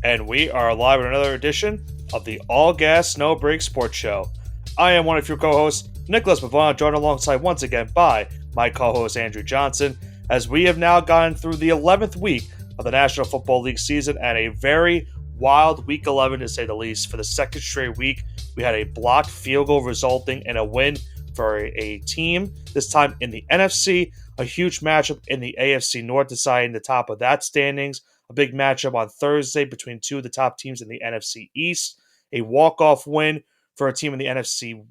and we are live with another edition of the All Gas No Break Sports Show. I am one of your co-hosts, Nicholas Pavona, joined alongside once again by my co-host Andrew Johnson, as we have now gone through the 11th week of the National Football League season and a very wild Week 11 to say the least. For the second straight week, we had a blocked field goal resulting in a win for a team, this time in the NFC, a huge matchup in the AFC North deciding the top of that standings, a big matchup on Thursday between two of the top teams in the NFC East, a walk-off win for a team in the NFC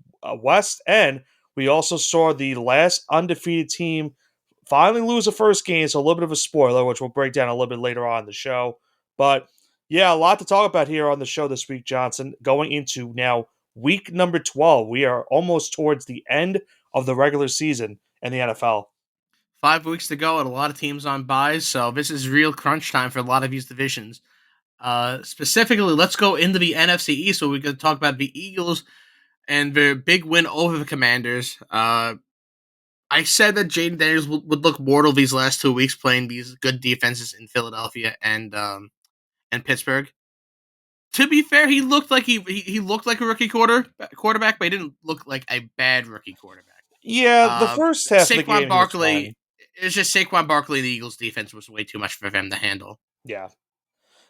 West, and we also saw the last undefeated team finally lose the first game, so a little bit of a spoiler, which we'll break down a little bit later on in the show. But yeah, a lot to talk about here on the show this week, Johnson. Going into now week number 12, we are almost towards the end of the regular season in the NFL. 5 weeks to go and a lot of teams on buys, so this is real crunch time for a lot of these divisions. Specifically, let's go into the NFC East, where we're going to talk about the Eagles and their big win over the Commanders. I said that Jaden Daniels would look mortal these last 2 weeks playing these good defenses in Philadelphia and Pittsburgh. To be fair, he looked like he looked like a rookie quarterback, but he didn't look like a bad rookie quarterback. Yeah, the first half of the game, Barkley. It's just Saquon Barkley and the Eagles' defense was way too much for them to handle. Yeah.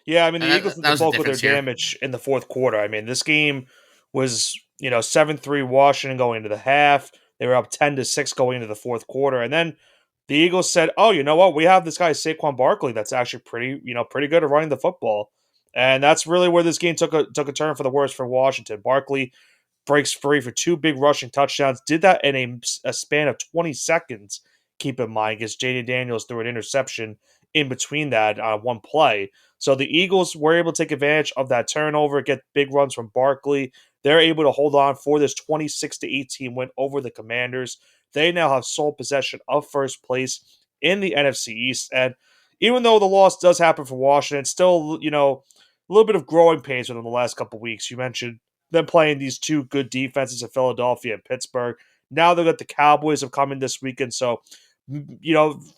I mean, the Eagles did the bulk of their damage in the fourth quarter. I mean, this game was 7-3 Washington going into the half. They were up 10-6 going into the fourth quarter, and then the Eagles said, "Oh, you know what? We have this guy Saquon Barkley that's actually pretty good at running the football," and that's really where this game took a turn for the worse for Washington. Barkley breaks free for 2 big rushing touchdowns. Did that in a span of 20 seconds. Keep in mind, because Jaden Daniels threw an interception in between that one play. So the Eagles were able to take advantage of that turnover, get big runs from Barkley. They're able to hold on for this 26-18 win over the Commanders. They now have sole possession of first place in the NFC East. And even though the loss does happen for Washington, still, a little bit of growing pains within the last couple weeks. You mentioned them playing these 2 good defenses in Philadelphia and Pittsburgh. Now they've got the Cowboys have come in this weekend. So,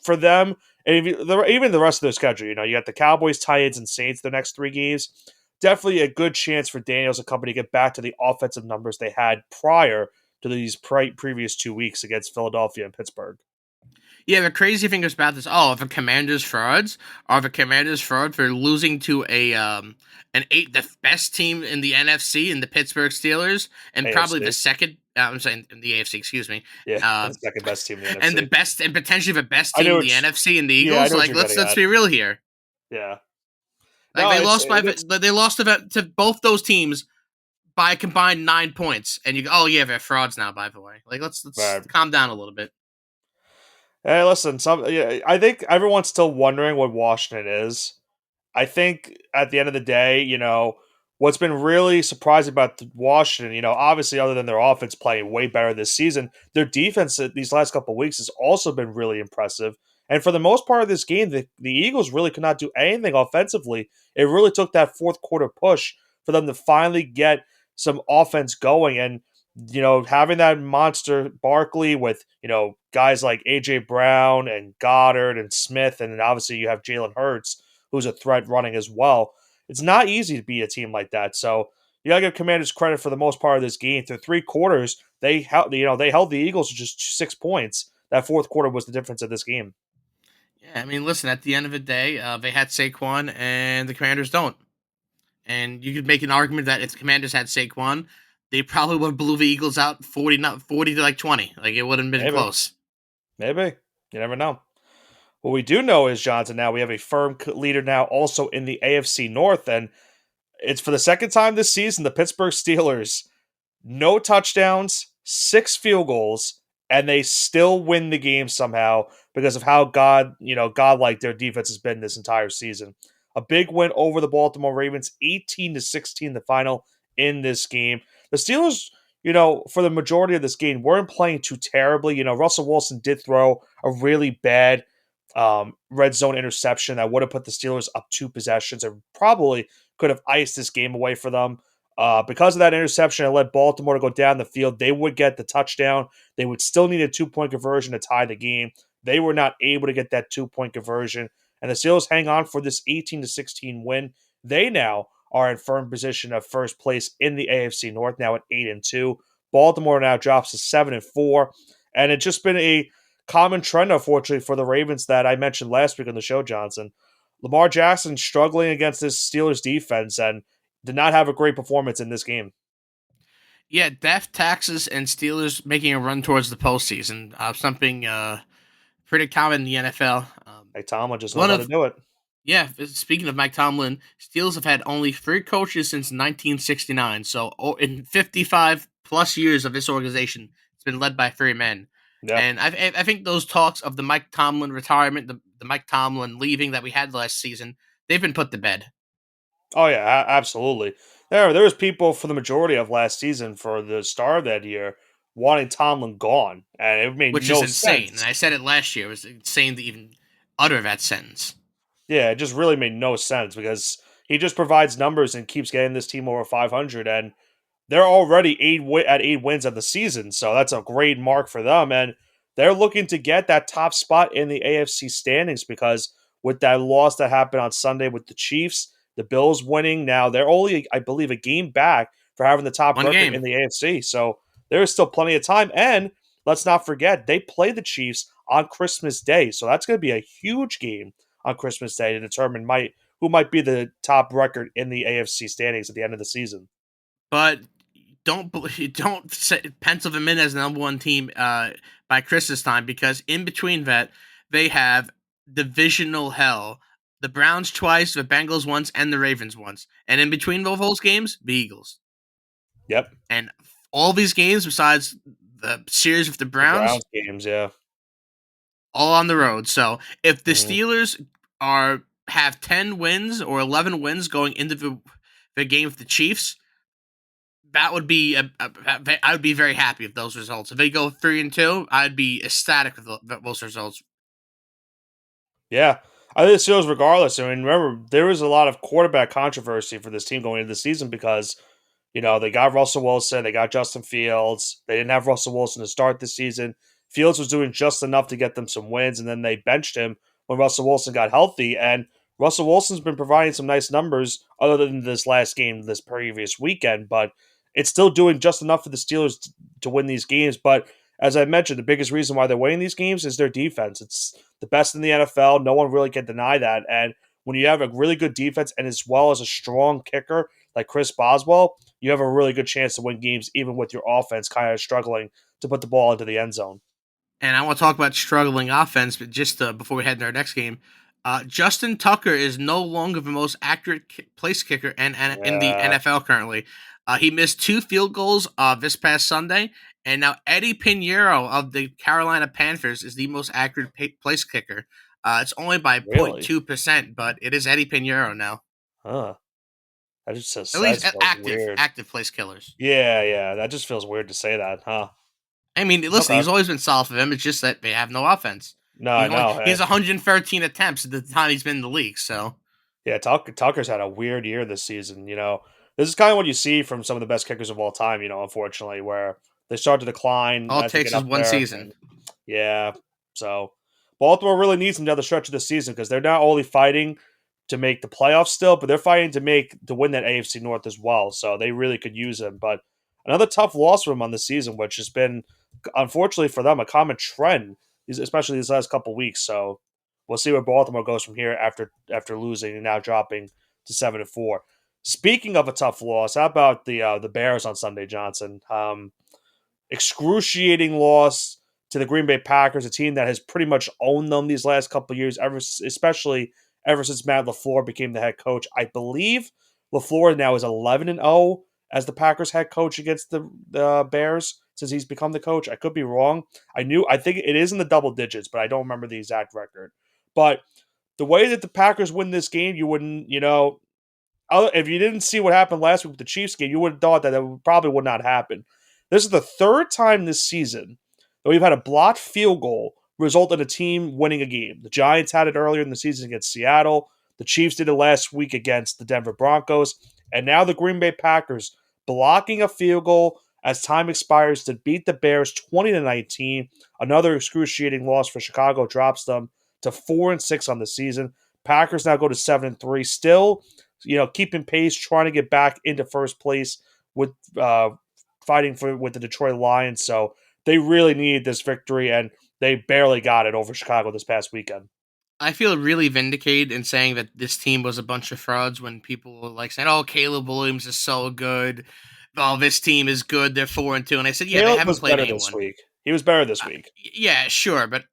for them, and even the rest of their schedule, you got the Cowboys, Titans, and Saints the next 3 games. Definitely a good chance for Daniels and company to get back to the offensive numbers they had prior to these previous 2 weeks against Philadelphia and Pittsburgh. Yeah, the crazy thing about this, are the Commanders frauds? Are the Commanders fraud for losing to the best team in the NFC in the Pittsburgh Steelers, and AFC. Probably the second, I'm saying in the AFC, excuse me. Yeah, the second best team in the NFC. And potentially the best team in the NFC and the Eagles. Let's be real here. Yeah. They lost to both those teams by a combined 9 points. And they're frauds now, by the way. Let's calm down a little bit. Hey, listen, I think everyone's still wondering what Washington is. I think at the end of the day, what's been really surprising about Washington, obviously other than their offense playing way better this season, their defense these last couple of weeks has also been really impressive. And for the most part of this game, the Eagles really could not do anything offensively. It really took that fourth quarter push for them to finally get some offense going. And having that monster Barkley with, guys like A.J. Brown and Goddard and Smith, and then obviously you have Jalen Hurts, who's a threat running as well. It's not easy to beat a team like that. So you got to give Commanders credit for the most part of this game. Through 3 quarters, they held the Eagles to just 6 points. That fourth quarter was the difference of this game. Yeah, I mean, listen, at the end of the day, they had Saquon and the Commanders don't. And you could make an argument that if the Commanders had Saquon, they probably would have blew the Eagles out 40 to 20. It wouldn't have been close. Maybe. You never know. What we do know is, Johnson, now we have a firm leader now also in the AFC North, and it's for the second time this season, the Pittsburgh Steelers, no touchdowns, 6 field goals, and they still win the game somehow because of how godlike their defense has been this entire season. A big win over the Baltimore Ravens, 18-16 the final in this game. The Steelers, for the majority of this game, weren't playing too terribly. Russell Wilson did throw a really bad red zone interception that would have put the Steelers up 2 possessions and probably could have iced this game away for them. Because of that interception, it led Baltimore to go down the field. They would get the touchdown. They would still need a 2-point conversion to tie the game. They were not able to get that 2-point conversion. And the Steelers hang on for this 18-16 win. They now are in firm position of first place in the AFC North, now at 8-2. Baltimore now drops to 7-4, and it's just been a common trend, unfortunately, for the Ravens that I mentioned last week on the show, Johnson. Lamar Jackson struggling against this Steelers defense and did not have a great performance in this game. Yeah, death taxes and Steelers making a run towards the postseason. Something pretty common in the NFL. Like Tomlin just knows One how to of do it. Yeah, speaking of Mike Tomlin, Steelers have had only 3 coaches since 1969. So in 55 plus years of this organization, it's been led by 3 men. Yeah. And I think those talks of the Mike Tomlin retirement, the Mike Tomlin leaving that we had last season, they've been put to bed. Oh yeah, absolutely. There was people for the majority of last season for the start of that year wanting Tomlin gone, and it made Which is no insane. And sense. I said it last year. It was insane to even utter that sentence. Yeah, it just really made no sense because he just provides numbers and keeps getting this team over 500, and they're already at 8 wins of the season, so that's a great mark for them. And they're looking to get that top spot in the AFC standings because with that loss that happened on Sunday with the Chiefs, the Bills winning, now they're only, I believe, a game back for having the top One record game. in the AFC. So there's still plenty of time. And let's not forget, they play the Chiefs on Christmas Day, so that's going to be a huge game on Christmas Day to determine who might be the top record in the AFC standings at the end of the season. But don't pencil them in as the number one team by Christmas time, because in between that they have divisional hell. The Browns twice, the Bengals once, and the Ravens once. And in between both those games, the Eagles. Yep. And all these games, besides the series with the Browns games, yeah, all on the road. So if the Steelers have 10 wins or 11 wins going into the game with the Chiefs, that would be I would be very happy with those results. If they go 3-2, I'd be ecstatic with those results. Yeah, I think the Steelers, regardless. I mean, remember there was a lot of quarterback controversy for this team going into the season because they got Russell Wilson, they got Justin Fields. They didn't have Russell Wilson to start this season. Fields was doing just enough to get them some wins, and then they benched him when Russell Wilson got healthy. And Russell Wilson's been providing some nice numbers other than this last game, this previous weekend, but it's still doing just enough for the Steelers to win these games. But as I mentioned, the biggest reason why they're winning these games is their defense. It's the best in the NFL. No one really can deny that. And when you have a really good defense and as well as a strong kicker like Chris Boswell, you have a really good chance to win games even with your offense kind of struggling to put the ball into the end zone. And I want to talk about struggling offense, but just before we head into our next game, Justin Tucker is no longer the most accurate place kicker in the NFL currently. He missed 2 field goals this past Sunday, and now Eddie Pinheiro of the Carolina Panthers is the most accurate place kicker. It's only by 0.2%, but it is Eddie Pinheiro now. Huh. That just says at least active place killers. Yeah, that just feels weird to say that, huh? I mean, listen, he's always been solid for them. It's just that they have no offense. No, I know. He has 113 attempts at the time he's been in the league, so. Yeah, Tucker's had a weird year this season, This is kind of what you see from some of the best kickers of all time, unfortunately, where they start to decline. All it takes is one season. Yeah, so Baltimore really needs them down the stretch of the season because they're not only fighting to make the playoffs still, but they're fighting to win that AFC North as well. So they really could use him. But another tough loss for them on the season, which has been, unfortunately for them, a common trend, especially these last couple weeks. So we'll see where Baltimore goes from here after losing and now dropping to 7-4. Speaking of a tough loss, how about the Bears on Sunday, Johnson? Excruciating loss to the Green Bay Packers, a team that has pretty much owned them these last couple of years, especially ever since Matt LaFleur became the head coach. I believe LaFleur now is 11-0 as the Packers head coach against the Bears since he's become the coach. I could be wrong. I think it is in the double digits, but I don't remember the exact record. But the way that the Packers win this game, you wouldn't, if you didn't see what happened last week with the Chiefs game, you would have thought that probably would not happen. This is the third time this season that we've had a blocked field goal result in a team winning a game. The Giants had it earlier in the season against Seattle. The Chiefs did it last week against the Denver Broncos. And now the Green Bay Packers blocking a field goal as time expires to beat the Bears 20-19. Another excruciating loss for Chicago drops them to 4-6 on the season. Packers now go to 7-3. Still keeping pace, trying to get back into first place with fighting with the Detroit Lions. So they really needed this victory, and they barely got it over Chicago this past weekend. I feel really vindicated in saying that this team was a bunch of frauds when people were like saying, "Oh, Caleb Williams is so good. Oh, this team is good. They're 4-2." And I said, "Yeah, they Caleb haven't was played better this anyone." week. He was better this week. Yeah, sure, but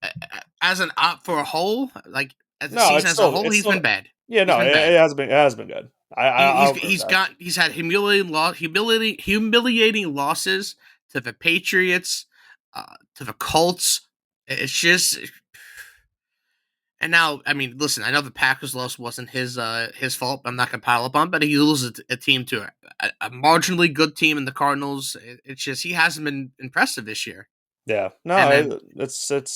as an op for a whole, like as a No, season as a whole, it's he's still, been bad. yeah, He's no, been it bad. has been, good. I'll agree with that. He's had humiliating losses to the Patriots, to the Colts. It's just, and now, I mean, listen, I know the Packers loss wasn't his fault. I'm not gonna pile up on, but he loses a team to a marginally good team in the Cardinals. It's just he hasn't been impressive this year. Yeah, And no, then, it's out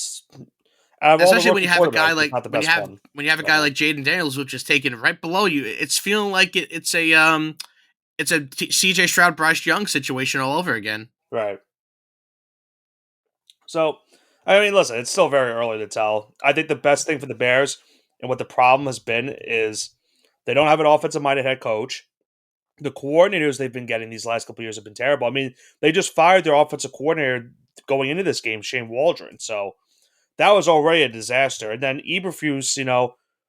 of all the especially when rookie you have a guy quarterbacks, he's like not the best one when you have a right guy now. like Jaden Daniels, which is taken right below you, it's feeling like it's a CJ Stroud Bryce Young situation all over again. Right. So, I mean, listen, it's still very early to tell. I think the best thing for the Bears and what the problem has been is they don't have an offensive minded head coach. The coordinators they've been getting these last couple of years have been terrible. I mean, they just fired their offensive coordinator going into this game, Shane Waldron. So that was already a disaster. And then Eberflus,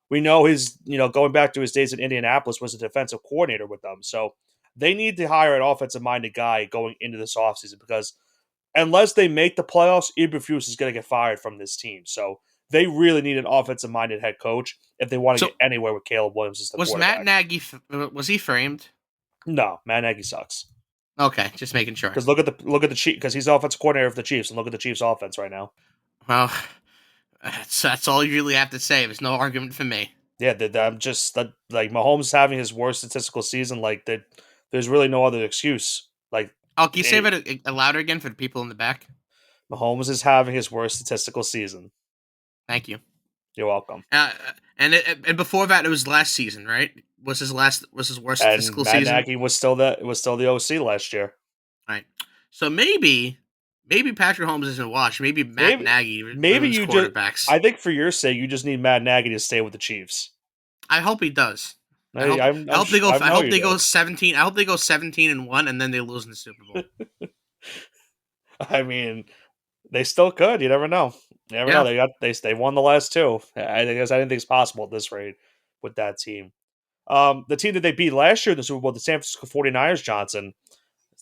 we know his, going back to his days in Indianapolis, was a defensive coordinator with them. So they need to hire an offensive minded guy going into this offseason because unless they make the playoffs, Eberflus is going to get fired from this team. So they really need an offensive minded head coach if they want to So get anywhere with Caleb Williams as the was Matt quarterback. Nagy was he framed? No, Matt Nagy sucks. Okay, just making sure. Because look at the Chiefs, because he's the offensive coordinator of the Chiefs, and look at the Chiefs' offense right now. Well, that's all you really have to say. There's no argument for me. Yeah, I'm just like Mahomes having his worst statistical season. Like that, there's really no other excuse. Like, Oh, can you say that louder again for the people in the back? Mahomes is having his worst statistical season. Thank you. You're welcome. And before that, it was last season, right? Was his worst And statistical Matt season? Nagy was still the OC last year. Right. So maybe Patrick Holmes isn't washed. Maybe Matt Nagy Maybe ruins you just. quarterbacks. I think for your sake, you just need Matt Nagy to stay with the Chiefs. I hope he does. I know you they do. go 17. I hope they go 17-1, and then they lose in the Super Bowl. I mean, they still could. You never know. You never know. They won the last two. I didn't think it's possible at this rate with that team. The team that they beat last year in the Super Bowl, the San Francisco 49ers, Johnson,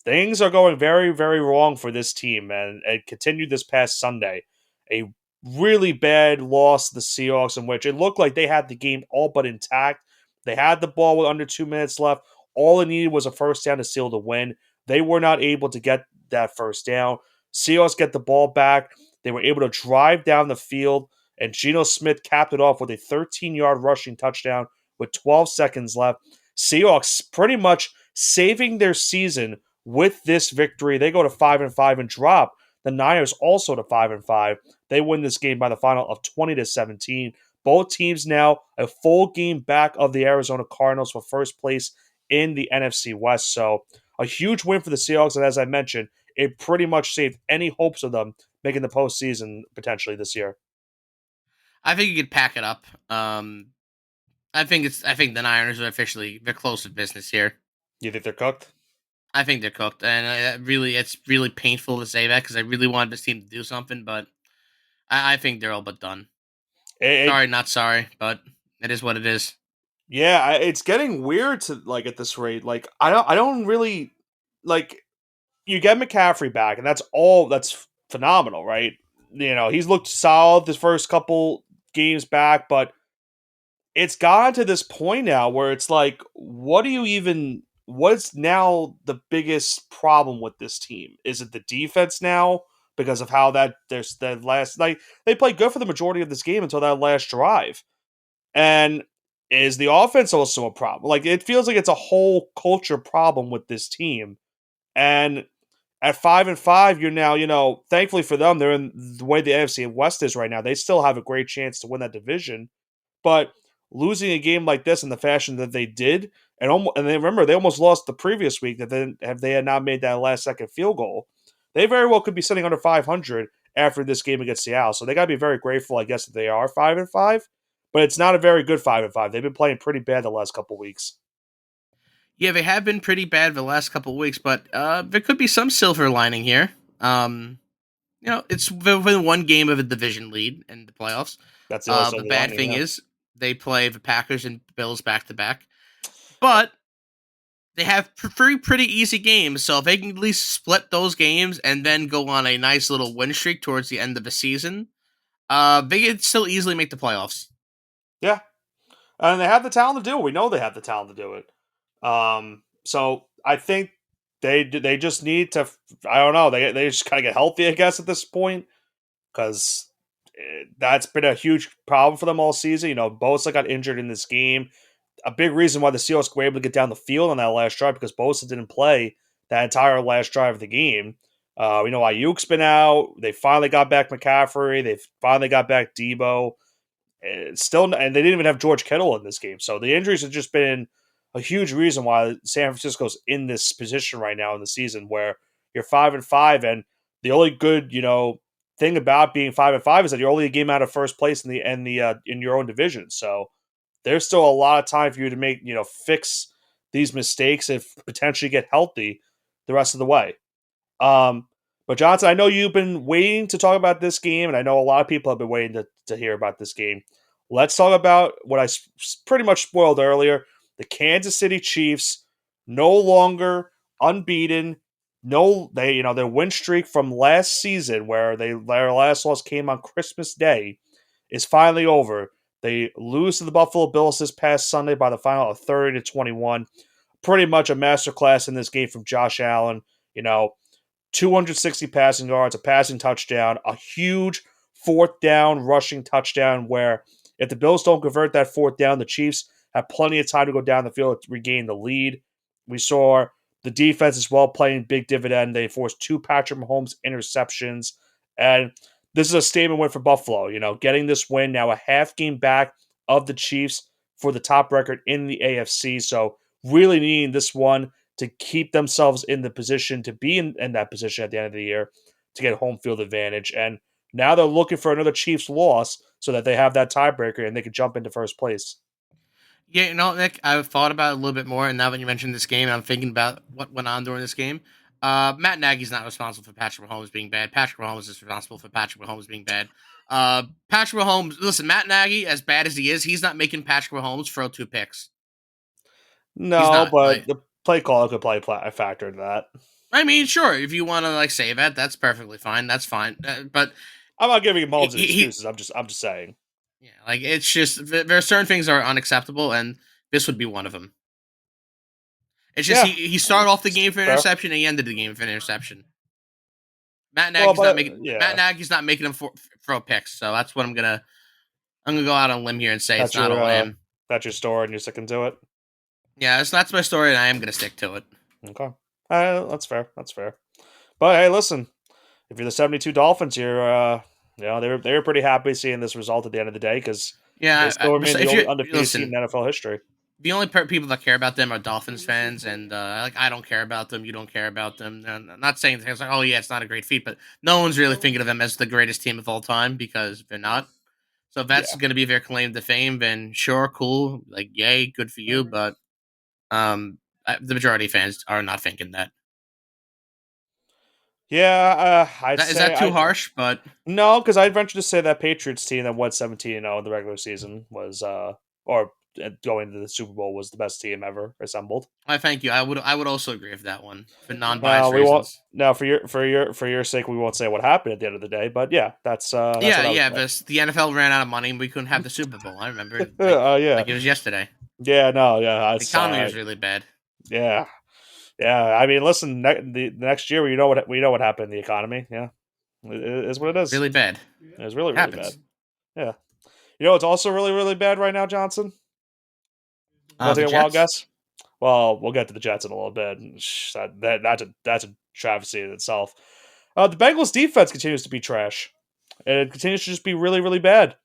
things are going very, very wrong for this team, and it continued this past Sunday. A really bad loss to the Seahawks in which it looked like they had the game all but intact. They had the ball with under 2 minutes left. All it needed was a first down to seal the win. They were not able to get that first down. Seahawks get the ball back. They were able to drive down the field, and Geno Smith capped it off with a 13-yard rushing touchdown with 12 seconds left. Seahawks pretty much saving their season with this victory. They go to 5-5 and drop the Niners also to 5-5. They win this game by the final of 20-17. Both teams now a full game back of the Arizona Cardinals for first place in the NFC West. So a huge win for the Seahawks, and as I mentioned, it pretty much saved any hopes of them making the postseason potentially this year. I think you could pack it up. I think the Niners are they're close to business here. You think they're cooked? I think they're cooked, and it's really painful to say that because I really wanted this team to do something, but I think they're all but done. Sorry, not sorry, but it is what it is. Yeah, it's getting weird to like at this rate. Like I don't really like. You get McCaffrey back, and that's phenomenal, right? He's looked solid this first couple games back, but it's gotten to this point now where it's like, what's now the biggest problem with this team? Is it the defense now? Because of how there's that last night they played good for the majority of this game until that last drive. And is the offense also a problem? Like it feels like it's a whole culture problem with this team. And at 5-5, you're now, thankfully for them, they're in the way the AFC West is right now. They still have a great chance to win that division. But losing a game like this in the fashion that they did, and they remember they almost lost the previous week that they had not made that last second field goal, they very well could be sitting under 500 after this game against Seattle. So they got to be very grateful, I guess, that they are 5-5. But it's not a very good 5-5. They've been playing pretty bad the last couple weeks. Yeah, they have been pretty bad the last couple of weeks, but there could be some silver lining here. It's within one game of a division lead in the playoffs. That's the only The silver bad lining. thing Yeah, is they play the Packers and Bills back to back, but they have pretty easy games. So if they can at least split those games and then go on a nice little win streak towards the end of the season, they could still easily make the playoffs. yeah, and they have the talent to do it. We know they have the talent to do it. So I think they just need to. I don't know. They just kind of get healthy, I guess, at this point, because that's been a huge problem for them all season. Bosa got injured in this game. A big reason why the Seahawks were able to get down the field on that last drive because Bosa didn't play that entire last drive of the game. We know Ayuk's been out. They finally got back McCaffrey. They finally got back Debo. And they didn't even have George Kittle in this game. So the injuries have just been a huge reason why San Francisco's in this position right now in the season where you're 5-5, and the only good thing about being 5-5 is that you're only a game out of first place in your own division. So there's still a lot of time for you to make fix these mistakes and potentially get healthy the rest of the way. But Johnson, I know you've been waiting to talk about this game, and I know a lot of people have been waiting to hear about this game. Let's talk about what I pretty much spoiled earlier. The Kansas City Chiefs no longer unbeaten. No, their win streak from last season, where their last loss came on Christmas Day, is finally over. They lose to the Buffalo Bills this past Sunday by the final of 30-21. Pretty much a masterclass in this game from Josh Allen. 260 passing yards, a passing touchdown, a huge fourth down rushing touchdown where if the Bills don't convert that fourth down, the Chiefs have plenty of time to go down the field to regain the lead. We saw the defense as well playing big dividend. They forced 2 Patrick Mahomes interceptions. And this is a statement win for Buffalo. Getting this win, now a half game back of the Chiefs for the top record in the AFC. So really needing this one to keep themselves in the position to be in that position at the end of the year to get home field advantage. And now they're looking for another Chiefs loss so that they have that tiebreaker and they can jump into first place. Yeah, Nick, I've thought about it a little bit more, and now that you mentioned this game, I'm thinking about what went on during this game. Matt Nagy's not responsible for Patrick Mahomes being bad. Patrick Mahomes is responsible for Patrick Mahomes being bad. Patrick Mahomes, listen, Matt Nagy, as bad as he is, he's not making Patrick Mahomes throw 2 picks. He's No, not. but Like, the play call could play a factor in that. I mean, sure, if you want to say that, that's perfectly fine. That's fine. But I'm not giving Mahomes any he excuses. I'm just saying. yeah, it's just there are certain things that are unacceptable, and this would be one of them. It's just Yeah, he started off the game for an fair. interception, and he ended the game for an interception. Matt Well, Nagy's not but making Matt yeah, Nagy's not making him throw picks, so that's what I'm gonna go out on a limb here and say it's that's not your all him. that's your story, and you're sticking to it. Yeah, that's my story, and I am gonna stick to it. Okay, that's fair. That's fair. But hey, listen, if you're the 72 Dolphins, they were pretty happy seeing this result at the end of the day because they Yeah, still remain the if only you undefeated team listen, in NFL history. the only people that care about them are Dolphins fans, and I don't care about them. You don't care about them. And I'm not saying things like, oh yeah, it's not a great feat, but no one's really thinking of them as the greatest team of all time because they're not. So if that's Yeah, going to be their claim to fame, then sure, cool, yay, good for you. But um, the majority of fans are not thinking that. yeah. I'd Is say that too I harsh? But no, because I'd venture to say that Patriots team that won 17-0 in the regular season was or going to the Super Bowl was the best team ever assembled. I thank you. I would also agree with that one for Now non-biased we won't. reasons. Now for your sake, we won't say what happened at the end of the day. But yeah, that's Yeah, what I was yeah. saying. The NFL ran out of money and we couldn't have the Super Bowl. I remember, Yeah, like it was yesterday. yeah, no, yeah, I The economy saw was it. really bad. Yeah, yeah. I mean, listen, the next year we know what happened in the economy. Yeah, it is what it is. Really bad. It was really It really bad. happens. Yeah, it's also really really bad right now, Johnson. Want to The take a wild Jets. guess? Well, we'll get to the Jets in a little bit. That's a travesty in itself. The Bengals defense continues to be trash, and it continues to just be really really bad.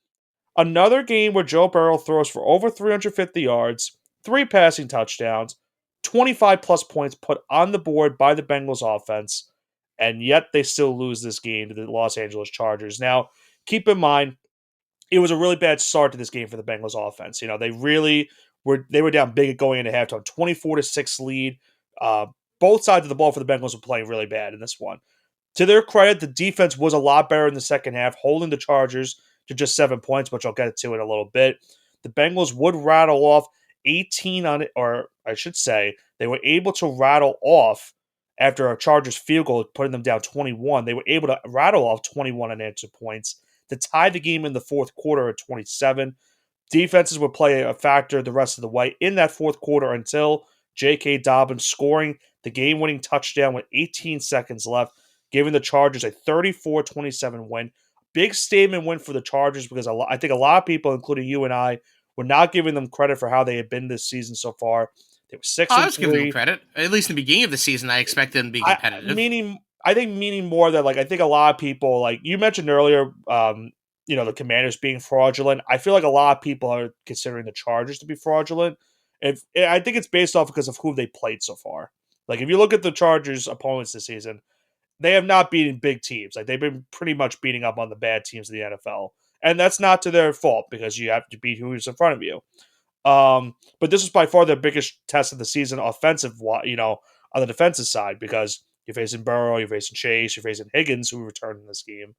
Another game where Joe Burrow throws for over 350 yards, 3 passing touchdowns, 25 plus points put on the board by the Bengals offense, and yet they still lose this game to the Los Angeles Chargers. Now, keep in mind, it was a really bad start to this game for the Bengals offense. They really they were down big going into halftime, 24-6 lead. Both sides of the ball for the Bengals were playing really bad in this one. To their credit, the defense was a lot better in the second half, holding the Chargers to just 7 points, which I'll get to in a little bit. The Bengals would rattle off 18 on it, or I should say, they were able to rattle off after a Chargers field goal, putting them down 21. They were able to rattle off 21 unanswered points to tie the game in the fourth quarter at 27. Defenses would play a factor the rest of the way in that fourth quarter until J.K. Dobbins scoring the game-winning touchdown with 18 seconds left, giving the Chargers a 34-27 win. Big statement win for the Chargers because I think a lot of people, including you and I, were not giving them credit for how they had been this season so far. They were 6-3. I was giving them credit. At least in the beginning of the season, I expected them to be competitive. I think meaning more that, like, I think a lot of people, like you mentioned earlier, the Commanders being fraudulent. I feel like a lot of people are considering the Chargers to be fraudulent. I think it's based off because of who they played so far. Like, if you look at the Chargers' opponents this season, they have not beaten big teams. Like, they've been pretty much beating up on the bad teams in the NFL. And that's not to their fault because you have to beat who's in front of you. But this is by far their biggest test of the season on the defensive side, because you're facing Burrow, you're facing Chase, you're facing Higgins, who returned in this game.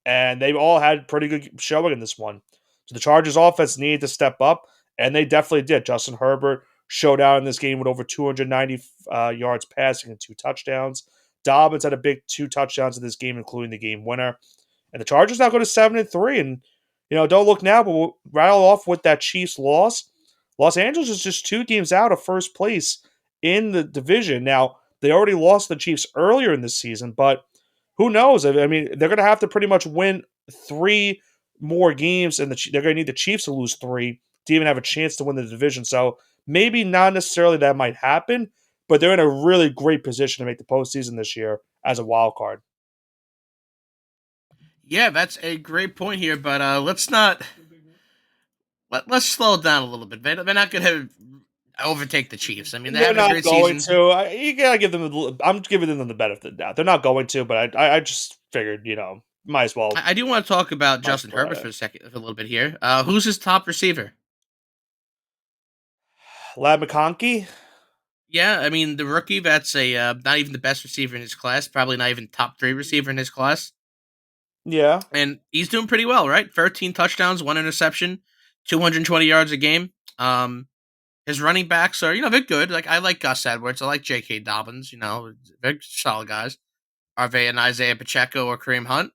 And they've all had pretty good showing in this one. So the Chargers offense needed to step up, and they definitely did. Justin Herbert showed out in this game with over 290 yards passing and 2 touchdowns. Dobbins had a big 2 touchdowns in this game, including the game winner. And the Chargers now go to 7-3. And, don't look now, but we'll rattle off with that Chiefs loss. Los Angeles is just 2 games out of first place in the division. Now, they already lost the Chiefs earlier in this season, but who knows? I mean, they're going to have to pretty much win 3 more games, and they're going to need the Chiefs to lose 3 to even have a chance to win the division. So maybe not necessarily that might happen, but they're in a really great position to make the postseason this year as a wild card. Yeah, that's a great point here, but let's slow it down a little bit. They're not going to overtake the Chiefs. I mean, they're having a great season. You gotta give them. I'm giving them the benefit of the doubt. They're not going to, but I just figured, might as well. I do want to talk about Justin Herbert for a little bit here. Who's his top receiver? Lad McConkey. Yeah, I mean, the rookie, that's not even the best receiver in his class, probably not even top 3 receiver in his class. Yeah. And he's doing pretty well, right? 13 touchdowns, 1 interception, 220 yards a game. His running backs are, they're good. Like, I like Gus Edwards. I like J.K. Dobbins, they're solid guys. Are they an Isaiah Pacheco or Kareem Hunt?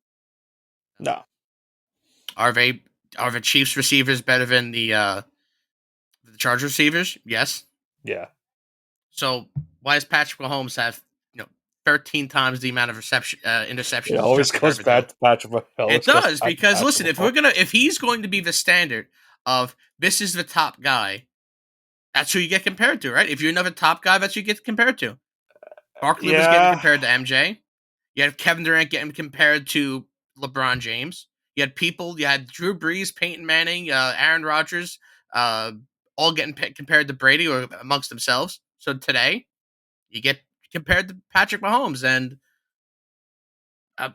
No. Are the Chiefs receivers better than the Chargers receivers? Yes. Yeah. So why does Patrick Mahomes have 13 times the amount of interceptions? It always goes back to Patrick Mahomes. It does, because listen, if he's going to be the standard of this is the top guy, that's who you get compared to, right? If you're another top guy, that's who you get compared to. Barkley was getting compared to MJ. You had Kevin Durant getting compared to LeBron James. You had Drew Brees, Peyton Manning, Aaron Rodgers, all getting compared to Brady or amongst themselves. So today, you get compared to Patrick Mahomes. And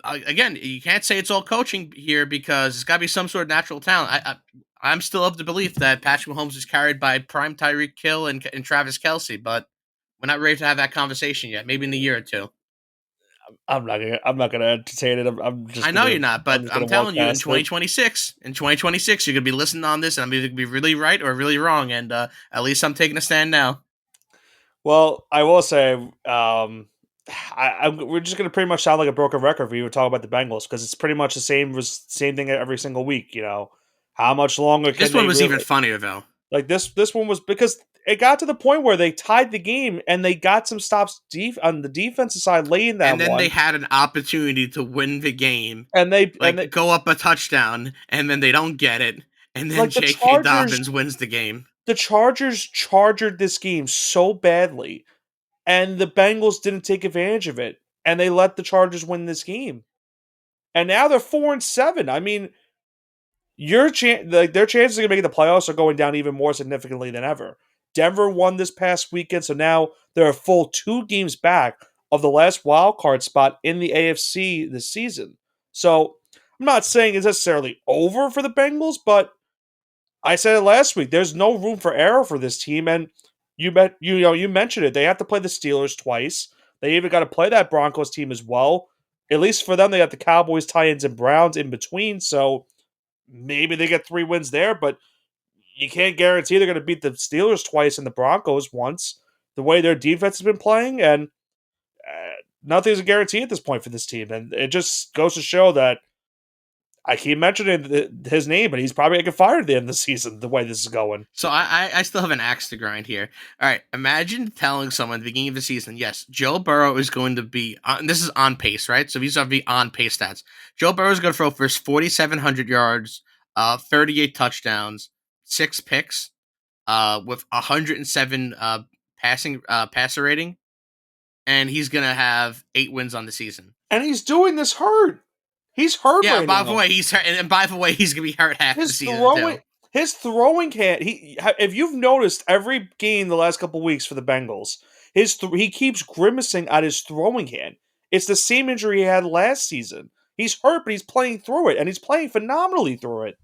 again, you can't say it's all coaching here because it's got to be some sort of natural talent. I'm still of the belief that Patrick Mahomes is carried by prime Tyreek Hill and Travis Kelce, but we're not ready to have that conversation yet. Maybe in a year or 2. I'm not gonna entertain it. I know you're not, but I'm telling you, in 2026, you're gonna be listening on this, and I'm either gonna be really right or really wrong. And at least I'm taking a stand now. Well, I will say, we're just gonna pretty much sound like a broken record if we were talking about the Bengals, because it's pretty much the same thing every single week. How much longer? This one was even funnier though. Like this one was, because it got to the point where they tied the game and they got some stops on the defensive side late in that one. And then they had an opportunity to win the game. And they go up a touchdown, and then they don't get it. And then J.K. Dobbins wins the game. The Chargers charged this game so badly, and the Bengals didn't take advantage of it. And they let the Chargers win this game. And now they're 4-7. I mean, their chances of making the playoffs are going down even more significantly than ever. Denver won this past weekend, so now they're a full 2 games back of the last wild card spot in the AFC this season. So I'm not saying it's necessarily over for the Bengals, but I said it last week. There's no room for error for this team, and you mentioned it. They have to play the Steelers twice. They even got to play that Broncos team as well. At least for them, they got the Cowboys, Titans, and Browns in between. So maybe they get 3 wins there, but you can't guarantee they're going to beat the Steelers twice and the Broncos once. The way their defense has been playing, and nothing's a guarantee at this point for this team. And it just goes to show that I keep mentioning his name, but he's probably going to get fired at the end of the season, the way this is going. So I still have an axe to grind here. All right, imagine telling someone at the beginning of the season, yes, Joe Burrow is going to be, this is on pace, right? So these are the on pace stats. Joe Burrow is going to throw for 4,700 yards, 38 touchdowns, 6 picks, with 107 passer rating, and he's going to have 8 wins on the season. And he's doing this hurt. He's hurt right now. Yeah, by the way, he's hurt, and by the way, he's gonna be hurt half the season too. His throwing can't. If you've noticed, every game the last couple weeks for the Bengals, he keeps grimacing at his throwing hand. It's the same injury he had last season. He's hurt, but he's playing through it, and he's playing phenomenally through it.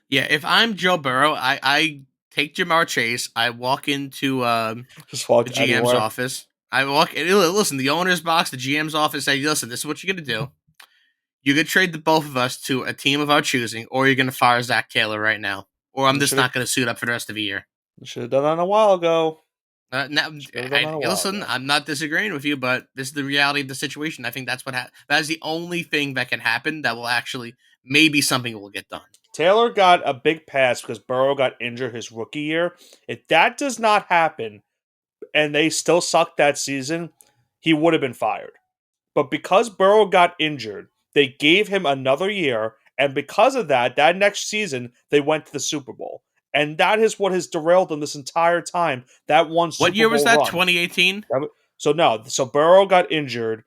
Yeah, if I'm Joe Burrow, I take Jamar Chase. I walk into the GM's anywhere. Office. I walk. Listen, the owner's box, the GM's office. Say, listen, this is what you're gonna do. You could trade the both of us to a team of our choosing, or you're going to fire Zach Taylor right now. Or I'm just not going to suit up for the rest of the year. You should have done that a while ago. Listen, I'm not disagreeing with you, but this is the reality of the situation. I think that's what that is the only thing that can happen that will actually, maybe something will get done. Taylor got a big pass because Burrow got injured his rookie year. If that does not happen, and they still sucked that season, he would have been fired. But because Burrow got injured, they gave him another year, and because of that, that next season, they went to the Super Bowl. And that is what has derailed them this entire time. That one Super Bowl What year was that, run. 2018? So Burrow got injured.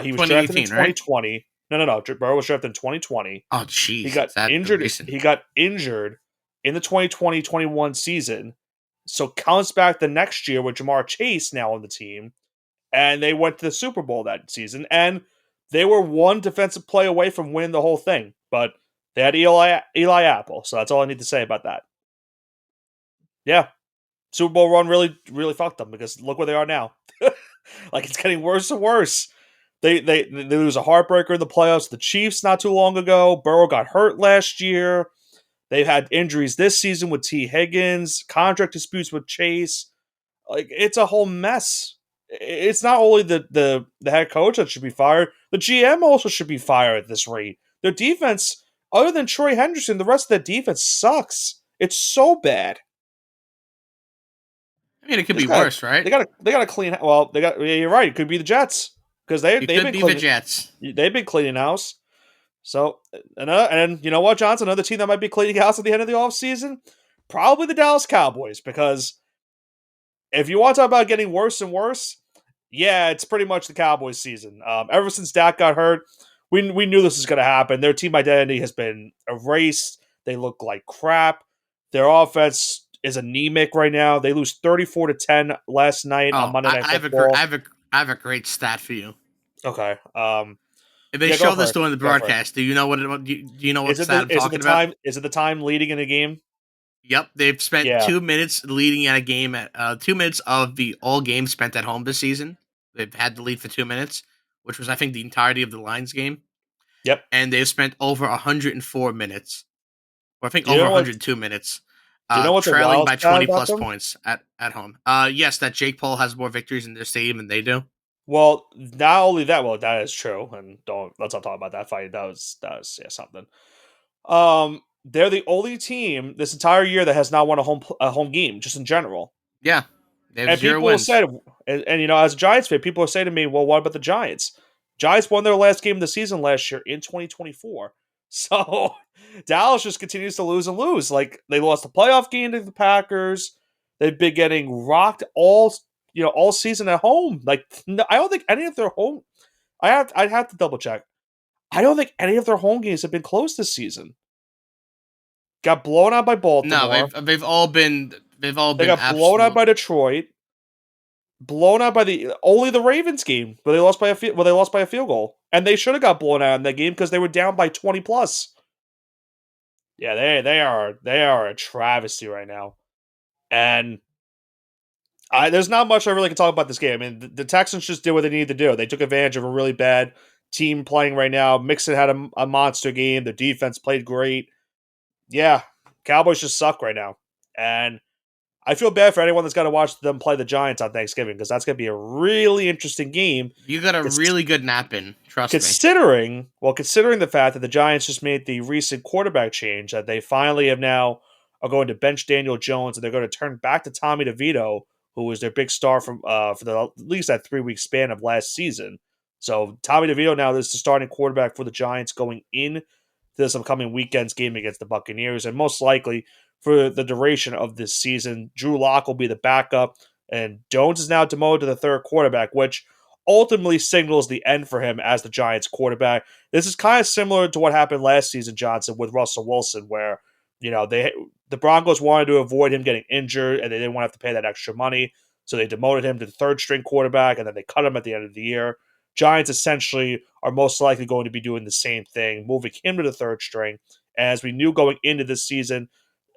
He was drafted in 2020. Right? No. Burrow was drafted in 2020. Oh, jeez. He got injured. He got injured in the 2020-21 season. So counts back the next year with Jamar Chase now on the team. And they went to the Super Bowl that season. And they were one defensive play away from winning the whole thing, but they had Eli Apple, so that's all I need to say about that. Yeah, Super Bowl run really, really fucked them because look where they are now. Like it's getting worse and worse. They lose a heartbreaker in the playoffs. The Chiefs not too long ago. Burrow got hurt last year. They've had injuries this season with T. Higgins, contract disputes with Chase. Like it's a whole mess. It's not only the head coach that should be fired, the GM also should be fired at this rate. Their defense, other than Troy Henderson, the rest of their defense sucks. It's so bad. I mean, it could be worse, right? They got to clean. Well, you're right. It could be the Jets because they've been the Jets. They've been cleaning house. So and you know what, Johnson, another team that might be cleaning house at the end of the offseason? Probably the Dallas Cowboys, because if you want to talk about getting worse and worse, yeah, it's pretty much the Cowboys season. Ever since Dak got hurt, we knew this was going to happen. Their team identity has been erased. They look like crap. Their offense is anemic right now. They lose 34-10 last night on Monday Night Football. I have a great stat for you. Okay. If they show this during the broadcast, do you know what stat I'm talking about? Is it the time leading in a game? Yep, they've spent 2 minutes leading at a game at 2 minutes of the all games spent at home this season. They've had the lead for 2 minutes, which was I think the entirety of the Lions game. Yep, and they've spent over 104 minutes, or I think over 102 minutes. Do you know what trailing by 20 plus points at home? Yes, that Jake Paul has more victories in their stadium than they do. Well, not only that, that is true, and let's not talk about that fight. That was something. They're the only team this entire year that has not won a home game, just in general. Yeah, they have 0 wins. And you know, as a Giants fan, people are saying to me, "Well, what about the Giants? Giants won their last game of the season last year in 2024." So Dallas just continues to lose and lose. Like they lost the playoff game to the Packers. They've been getting rocked all season at home. Like I don't think any of their home. I'd have to double check. I don't think any of their home games have been close this season. Got blown out by Baltimore. No, they've all been. They got blown out by Detroit. Blown out by only the Ravens game, where they lost by a field goal, and they should have got blown out in that game because they were down by 20 plus. Yeah, they are a travesty right now, and there's not much I really can talk about this game. I mean, the Texans just did what they needed to do. They took advantage of a really bad team playing right now. Mixon had a monster game. The defense played great. Yeah, Cowboys just suck right now, and I feel bad for anyone that's got to watch them play the Giants on Thanksgiving because that's going to be a really interesting game. You got a really good nap in, trust me. Considering the fact that the Giants just made the recent quarterback change, that they finally have now are going to bench Daniel Jones and they're going to turn back to Tommy DeVito, who was their big star from for at least that 3-week span of last season. So Tommy DeVito now is the starting quarterback for the Giants going in this upcoming weekend's game against the Buccaneers, and most likely for the duration of this season, Drew Lock will be the backup, and Jones is now demoted to the third quarterback, which ultimately signals the end for him as the Giants quarterback. This is kind of similar to what happened last season, Johnson, with Russell Wilson, where the Broncos wanted to avoid him getting injured, and they didn't want to have to pay that extra money, so they demoted him to the third string quarterback, and then they cut him at the end of the year. Giants essentially are most likely going to be doing the same thing, moving him to the third string. As we knew going into this season,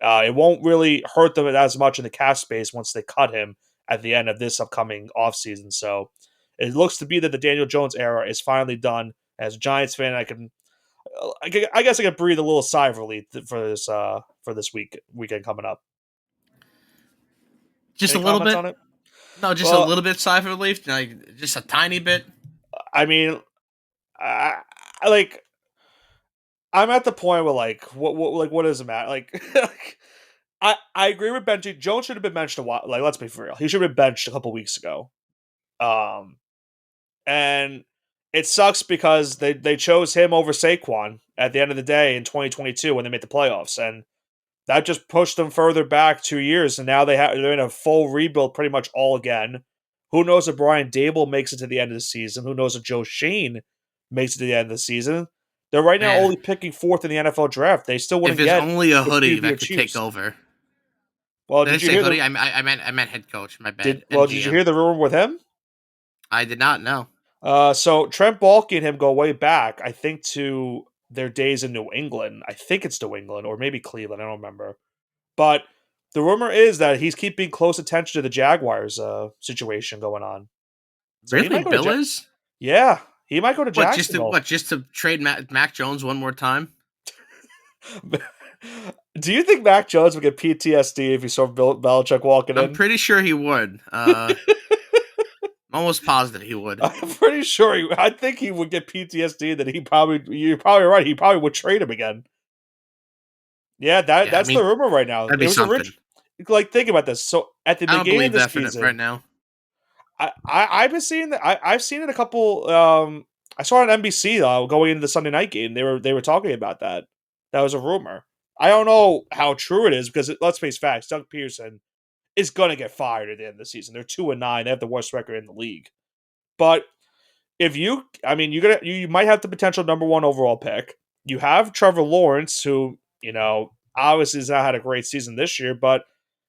it won't really hurt them as much in the cap space once they cut him at the end of this upcoming offseason. So it looks to be that the Daniel Jones era is finally done. As a Giants fan, I guess I could breathe a little sigh of relief for this weekend coming up. Just Any a little comments bit on it? No, just a little bit sigh of relief, like just a tiny bit. I mean, I'm at the point where what does it matter? I agree with benching. Jones should have been benched a while. Like, let's be for real, he should have been benched a couple weeks ago. And it sucks because they chose him over Saquon at the end of the day in 2022 when they made the playoffs, and that just pushed them further back 2 years. And now they're in a full rebuild pretty much all again. Who knows if Brian Dable makes it to the end of the season? Who knows if Joe Shane makes it to the end of the season? They're right now only picking fourth in the NFL draft. They still wouldn't get. If there's get only a hoodie that could Chiefs. take over. Well, did you hear hoodie? I meant head coach. My bad. Did you hear the rumor with him? I did not know. So Trent Baalke and him go way back, I think, to their days in New England. I think it's New England or maybe Cleveland. I don't remember. But the rumor is that he's keeping close attention to the Jaguars situation going on. So really, Bill is? Yeah, he might go to Jacksonville. Just to trade Mac Jones one more time? Do you think Mac Jones would get PTSD if he saw Bill Belichick walking in? I'm pretty sure he would. I'm almost positive he would. I'm pretty sure. I think he would get PTSD. That you're probably right. He probably would trade him again. Yeah, that's the rumor right now. That'd be something. Think about this. So at the beginning of the season, right now, I've been seeing that. I've seen it a couple. I saw it on NBC going into the Sunday night game. They were talking about that. That was a rumor. I don't know how true it is because let's face facts. Doug Peterson is gonna get fired at the end of the season. They're 2-9. They have the worst record in the league. But if you might have the potential number one overall pick. You have Trevor Lawrence, who obviously has not had a great season this year. But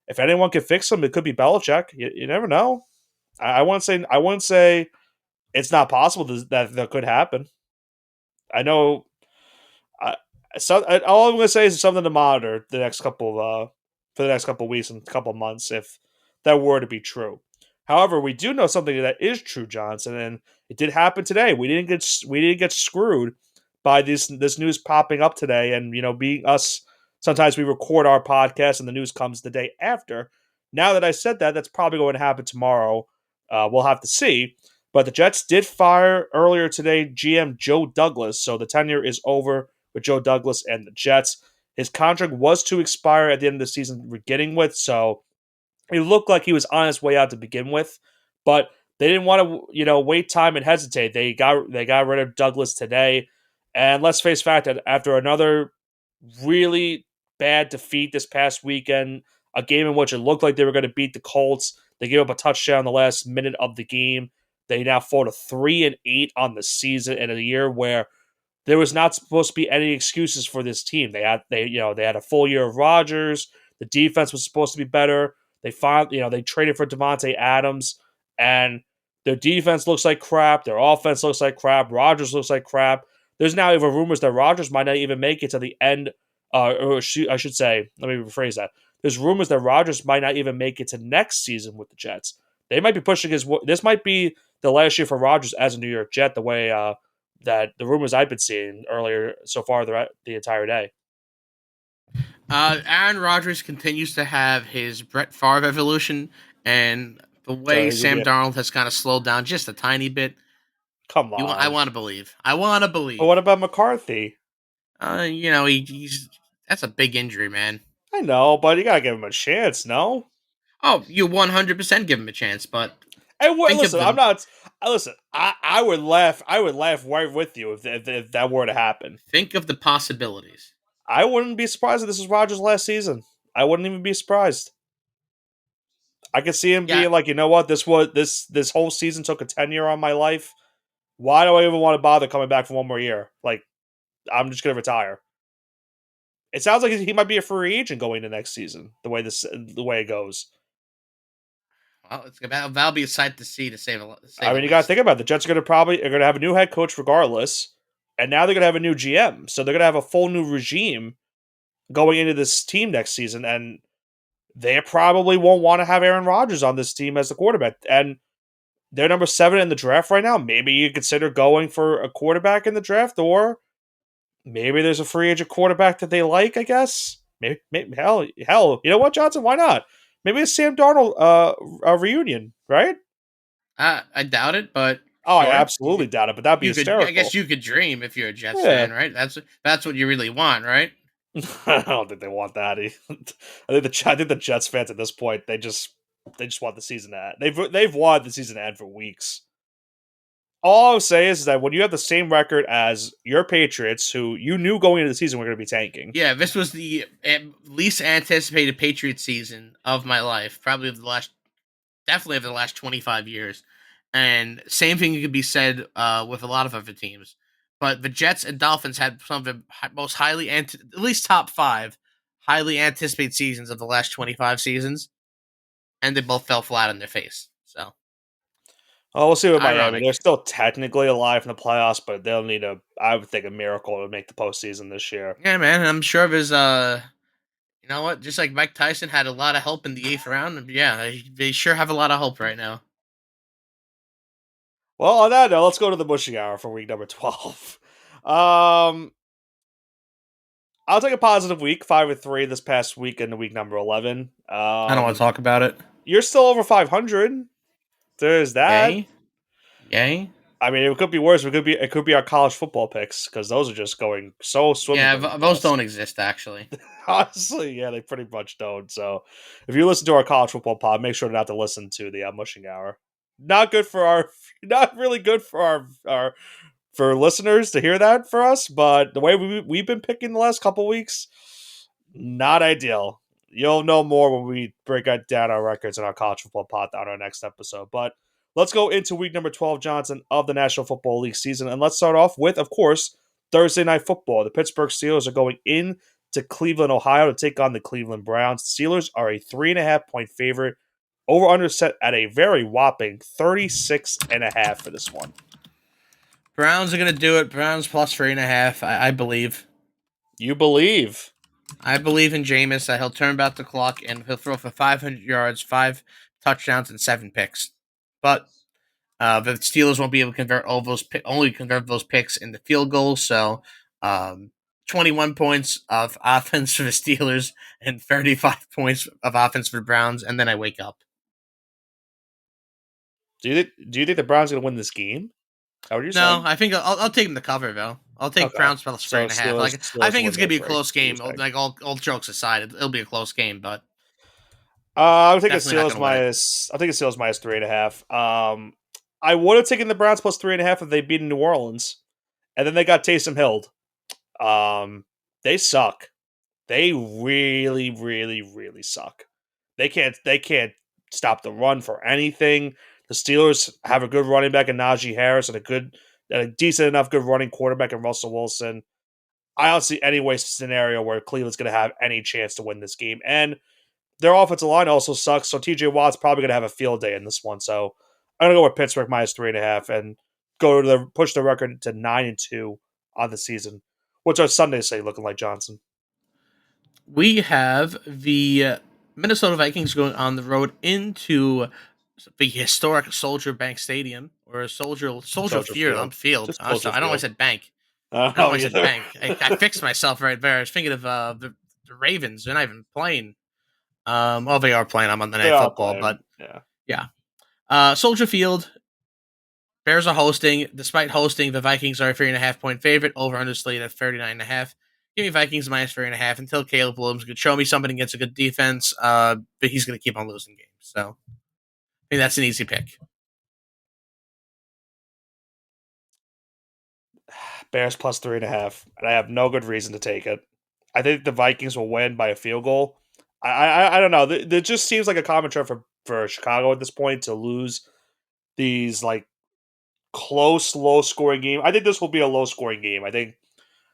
if anyone can fix him, it could be Belichick. You never know. I wouldn't say it's not possible that could happen. I know. All I'm going to say is something to monitor for the next couple of weeks and couple of months if that were to be true. However, we do know something that is true, Johnson, and it did happen today. We didn't get screwed by this news popping up today, and being us. Sometimes we record our podcast and the news comes the day after. Now that I said that, that's probably going to happen tomorrow. We'll have to see. But the Jets did fire earlier today GM Joe Douglas, so the tenure is over with Joe Douglas and the Jets. His contract was to expire at the end of the season we're getting with, so it looked like he was on his way out to begin with. But they didn't want to, wait time and hesitate. They got rid of Douglas today. And let's face fact that after another really bad defeat this past weekend, a game in which it looked like they were going to beat the Colts, they gave up a touchdown in the last minute of the game. They now fall to 3-8 on the season in a year where there was not supposed to be any excuses for this team. They had a full year of Rodgers. The defense was supposed to be better. They traded for Devontae Adams, and their defense looks like crap. Their offense looks like crap. Rodgers looks like crap. There's now even rumors that Rodgers might not even make it to the end I should say, let me rephrase that. There's rumors that Rodgers might not even make it to next season with the Jets. They might be pushing his. This might be the last year for Rodgers as a New York Jet. The way that the rumors I've been seeing earlier so far the entire day. Aaron Rodgers continues to have his Brett Favre evolution, and the So way he's gonna Sam be Darnold has kind of slowed down just a tiny bit. come I on. want to believe. I want to But what believe. about McCarthy? He's that's a big injury, man. I know, but you gotta give him a chance, no? Oh, you 100% give him a chance, but And think of listen, I'm the not. Listen, I would laugh. I would laugh right with you if that were to happen. think of the possibilities. I wouldn't be surprised if this is Rogers' last season. I wouldn't even be surprised. I could see him Yeah, being like, you know what, this whole season took a 10-year on my life. Why do I even want to bother coming back for one more year? Like, I'm just gonna retire. It sounds like he might be a free agent going into next season. The way it goes. well, that'll be a sight to see, to say I the mean, you got to think least. about it. The Jets are going to have a new head coach regardless, and now they're going to have a new GM. So they're going to have a full new regime going into this team next season, and they probably won't want to have Aaron Rodgers on this team as the quarterback. And they're number 7 in the draft right now. Maybe you consider going for a quarterback in the draft, or maybe there's a free agent quarterback that they like. I guess maybe hell, you know what, Johnson? Why not? Maybe a Sam Darnold a reunion, right? I doubt it, but Oh, I sure. absolutely doubt it, but that'd be I guess hysterical. you could dream if you're a Jets Yeah. fan, right? That's what you really want, right? I don't think they want that. I think the Jets fans at this point they just want the season to end. They've wanted the season to end for weeks. All I'll say is that when you have the same record as your Patriots, who you knew going into the season were going to be tanking. Yeah, this was the least anticipated Patriot season of my life, probably definitely of the last 25 years. And same thing could be said with a lot of other teams. But the Jets and Dolphins had some of the most at least top 5 highly anticipated seasons of the last 25 seasons, and they both fell flat on their face. So Oh, we'll see with Miami. They're ironic. still technically alive in the playoffs, but they'll need I would think, a miracle to make the postseason this year. Yeah, man. I'm sure there's you know what? Just like Mike Tyson had a lot of help in the 8th round. Yeah, they sure have a lot of hope right now. Well, on that note, let's go to the Bushing Hour for week number 12. Um, I'll take a positive week, 5-3 this past week in the week number 11. I don't want to talk about it. You're still over 500. There's that. Yay, yay. I mean, it could be worse. It could be our college football picks because those are just going so Yeah, swimmingly for those us. don't exist actually. Honestly, yeah, they pretty much don't. So, if you listen to our college football pod, make sure not to listen to the Mushing Hour. Not good for not really good for our for listeners to hear that for us. But the way we've been picking the last couple weeks, not ideal. You'll know more when we break down our records in our college football pod on our next episode. But let's go into week number 12, Johnson, of the National Football League season. And let's start off with, of course, Thursday Night Football. The Pittsburgh Steelers are going in to Cleveland, Ohio to take on the Cleveland Browns. Steelers are a 3.5-point favorite. Over under set at a very whopping 36.5 for this one. Browns are gonna do it. Browns plus 3.5. I believe. You believe. I believe in Jameis that he'll turn back the clock and he'll throw for 500 yards, 5 touchdowns, and 7 picks. But the Steelers won't be able to convert only convert those picks into field goals. So, 21 points of offense for the Steelers and 35 points of offense for the Browns, and then I wake up. Do you think the Browns are going to win this game? Is that what you're No, saying? I think I'll take them to cover though. I'll take Okay. Browns plus three So and a half. Like I Steelers think win it's gonna by be a 3. close What you're game. saying. Like all jokes aside, it'll be a close game, but I would take the definitely not Steelers gonna win it. minus. I think the Steelers minus 3.5. I would have taken the Browns plus 3.5 if they beat New Orleans, and then they got Taysom Hill. They suck. They really, really, really suck. They can't stop the run for anything. The Steelers have a good running back in Najee Harris and a decent enough good running quarterback in Russell Wilson. I don't see any way scenario where Cleveland's going to have any chance to win this game. And their offensive line also sucks, so TJ Watt's probably going to have a field day in this one. So I'm going to go with Pittsburgh minus 3.5 and push the record to 9-2 on the season. What's our Sunday say looking like, Johnson? We have the Minnesota Vikings going on the road into the historic Soldier Bank Stadium or Soldier Soldier Field. Field. Field. Just Oh, Soldier sorry, I don't know why I Field. said bank. I don't know Oh, why I said either. bank. I fixed myself right there. I was thinking of the Ravens. They're not even playing. Oh, they are playing. I'm on the They night are football, but playing. Yeah. yeah. Soldier Field. Bears are hosting. Despite hosting, the Vikings are a 3.5 point favorite. Over under slate at 39.5. Give me Vikings minus 3.5 until Caleb Williams could show me something against a good defense. But he's going to keep on losing games. So I think that's an easy pick. Bears plus 3.5, and I have no good reason to take it. I think the Vikings will win by a field goal. I don't know. It just seems like a common trend for Chicago at this point to lose these like close, low scoring game. I think this will be a low scoring game. I think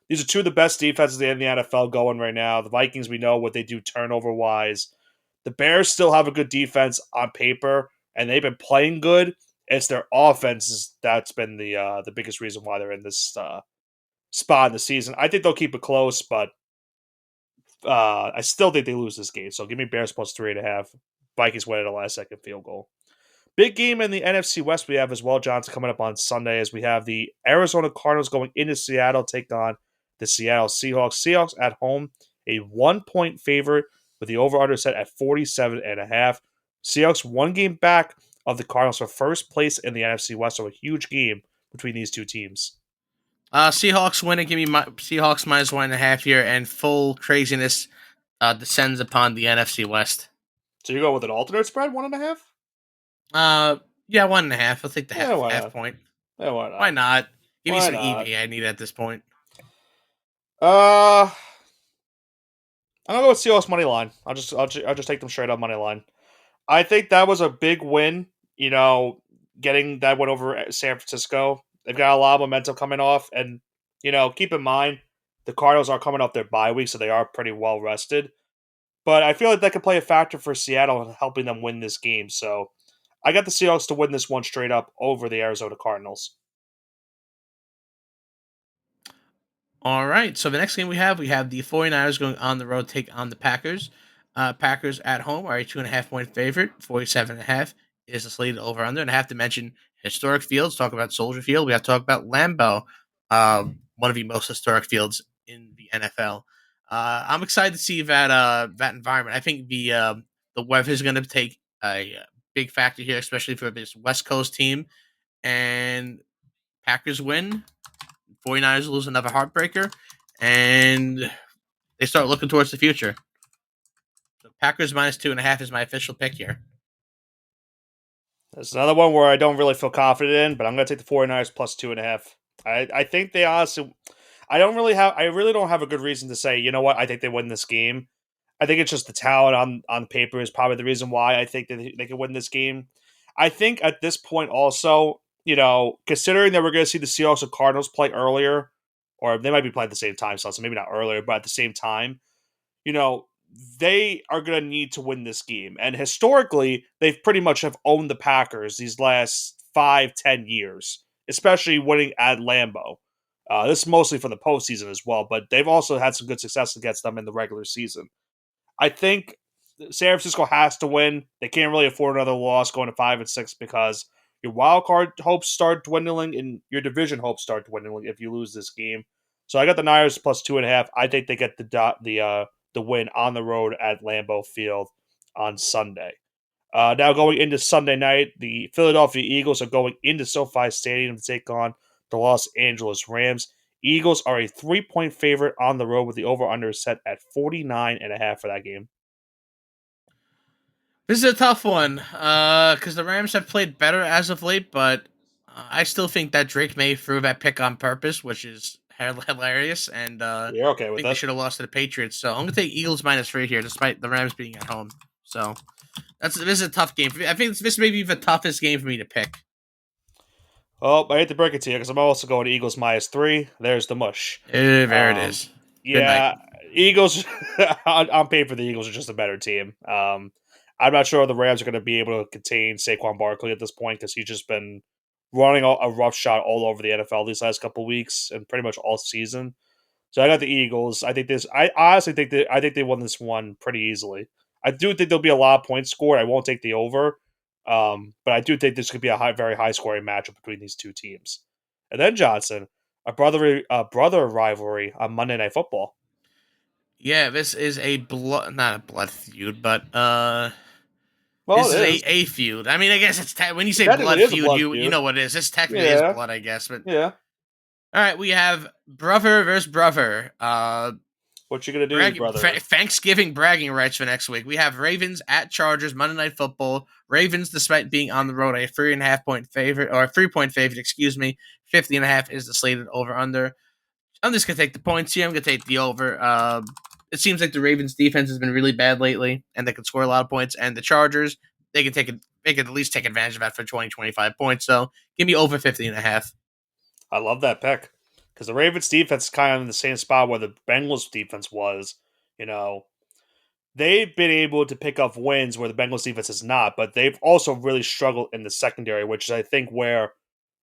these are two of the best defenses in the NFL going right now. The Vikings, we know what they do turnover wise. The Bears still have a good defense on paper, and they've been playing good. It's their offense that's been the biggest reason why they're in this spot in the season. I think they'll keep it close, but I still think they lose this game. So give me Bears plus 3.5. Vikings win at a last second field goal. Big game in the NFC West we have as well, Johnson, coming up on Sunday as we have the Arizona Cardinals going into Seattle, take on the Seattle Seahawks. Seahawks at home, a 1 point favorite with the over-under set at 47.5. Seahawks one game back of the Cardinals for first place in the NFC West, so a huge game between these two teams. Seahawks win and give me Seahawks minus 1.5 here, and full craziness descends upon the NFC West. So you go with an alternate spread, 1.5? Yeah, 1.5. I'll take the Yeah, why half not? point. Yeah, why Why not? not? Give me Why some not? EV. I need at this point. Uh, I'm gonna go with Seahawks money line. I'll just take them straight up money line. I think that was a big win. You know, getting that one over San Francisco. They've got a lot of momentum coming off, and keep in mind the Cardinals are coming off their bye week, so they are pretty well rested. But I feel like that could play a factor for Seattle in helping them win this game. So I got the Seahawks to win this one straight up over the Arizona Cardinals. All right. So the next game we have the 49ers going on the road, take on the Packers. Packers at home are a 2.5 point favorite. 47.5 is the slated over under. And I have to mention historic fields. Talk about Soldier Field. We have to talk about Lambeau, one of the most historic fields in the NFL. I'm excited to see that environment. I think the weather is going to take a big factor here, especially for this West Coast team. And Packers win. 49ers lose another heartbreaker, and they start looking towards the future. So Packers minus 2.5 is my official pick here. There's another one where I don't really feel confident in, but I'm going to take the 49ers plus 2.5. I think they honestly, I really don't have a good reason to say, you know what, I think they win this game. I think it's just the talent on paper is probably the reason why I think that they can win this game. I think at this point also, considering that we're going to see the Seahawks and Cardinals play earlier, or they might be playing at the same time, so maybe not earlier, but at the same time, you know, they are going to need to win this game. And historically, they've pretty much have owned the Packers these last 5-10 years, especially winning at Lambeau. This is mostly for the postseason as well, but they've also had some good success against them in the regular season. I think San Francisco has to win. They can't really afford another loss going to 5-6 because your wild card hopes start dwindling and your division hopes start dwindling if you lose this game. So I got the Niners plus 2.5. I think they get the win on the road at Lambeau Field on Sunday. Now going into Sunday night, the Philadelphia Eagles are going into SoFi Stadium to take on the Los Angeles Rams. Eagles are a 3 point favorite on the road with the over-under set at 49.5 for that game. This is a tough one because the Rams have played better as of late, but I still think that Drake May threw that pick on purpose, which is hilarious, and You're okay I with think they that? should have lost to the Patriots. So I'm going to take Eagles minus 3 here, despite the Rams being at home. So this is a tough game. I think this may be the toughest game for me to pick. Oh, I hate to break it to you because I'm also going to Eagles minus 3. There's the mush. There it Um, is. Good night. yeah, Eagles on paper, the Eagles are just a better team. I'm not sure the Rams are going to be able to contain Saquon Barkley at this point because he's just been running a rough shot all over the NFL these last couple weeks and pretty much all season. So I got the Eagles. I honestly think they won this one pretty easily. I do think there'll be a lot of points scored. I won't take the over, but I do think this could be a very high scoring matchup between these two teams. And then Johnson, a brother rivalry on Monday Night Football. Yeah, this is not a blood feud, but Well, this is it is. a feud. I mean, I guess it's when you say Technically, blood it is a feud, blood you feud. know what it is. This technically is Yeah, blood, I guess. But yeah. all right, we have brother versus brother. What you gonna do, brother? Thanksgiving bragging rights for next week. We have Ravens at Chargers Monday Night Football. Ravens, despite being on the road, a 3.5 point favorite, or a 3 point favorite, excuse me. 50.5 is the slated over under. I'm just gonna take the points here. I'm gonna take the over. It seems like the Ravens defense has been really bad lately, and they can score a lot of points. And the Chargers, they can at least take advantage of that for 20-25 points. So give me over 50.5. I love that pick because the Ravens defense is kind of in the same spot where the Bengals defense was. You know, they've been able to pick up wins where the Bengals defense is not, but they've also really struggled in the secondary, which is I think where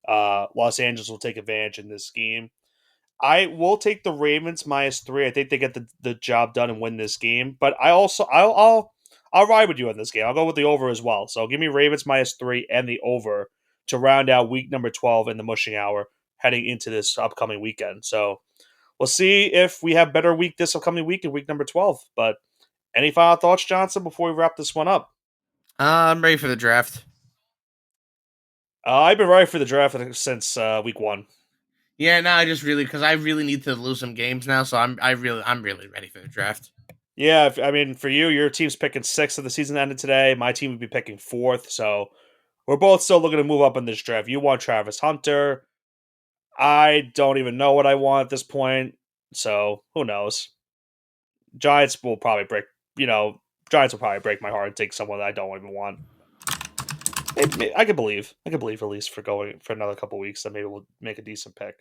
Los Angeles will take advantage in this game. I will take the Ravens -3. I think they get the job done and win this game. But I'll ride with you on this game. I'll go with the over as well. So give me Ravens -3 and the over to round out week number 12 in the mushing hour heading into this upcoming weekend. So we'll see if we have better week this upcoming week in week number 12. But any final thoughts, Johnson, before we wrap this one up? I'm ready for the draft. I've been ready for the draft since week 1. Yeah, no, because I really need to lose some games now, so I'm really ready for the draft. Yeah, I mean, for you, your team's picking 6th of the season ended today. My team would be picking 4th, so we're both still looking to move up in this draft. You want Travis Hunter. I don't even know what I want at this point, so who knows? Giants will probably Giants will probably break my heart and take someone that I don't even want. I could believe at least for going for another couple weeks that maybe we'll make a decent pick.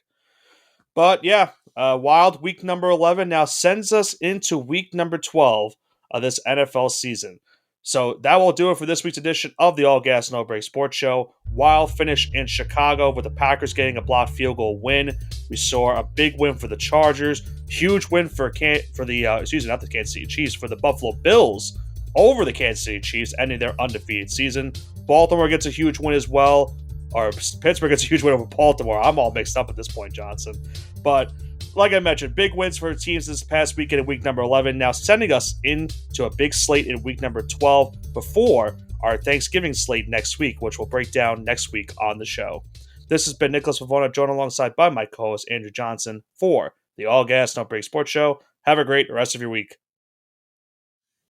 But yeah, wild week number 11 now sends us into week number 12 of this NFL season. So that will do it for this week's edition of the All Gas No Break Sports Show. Wild finish in Chicago with the Packers getting a blocked field goal win. We saw a big win for the Chargers, huge win for the Kansas City Chiefs, for the Buffalo Bills over the Kansas City Chiefs, ending their undefeated season. Baltimore gets a huge win as well. Or Pittsburgh gets a huge win over Baltimore. I'm all mixed up at this point, Johnson. But like I mentioned, big wins for teams this past weekend in week number 11, now sending us into a big slate in week number 12 before our Thanksgiving slate next week, which we'll break down next week on the show. This has been Nicholas Pavona, joined alongside by my co-host Andrew Johnson for the All Gas No Break Sports Show. Have a great rest of your week.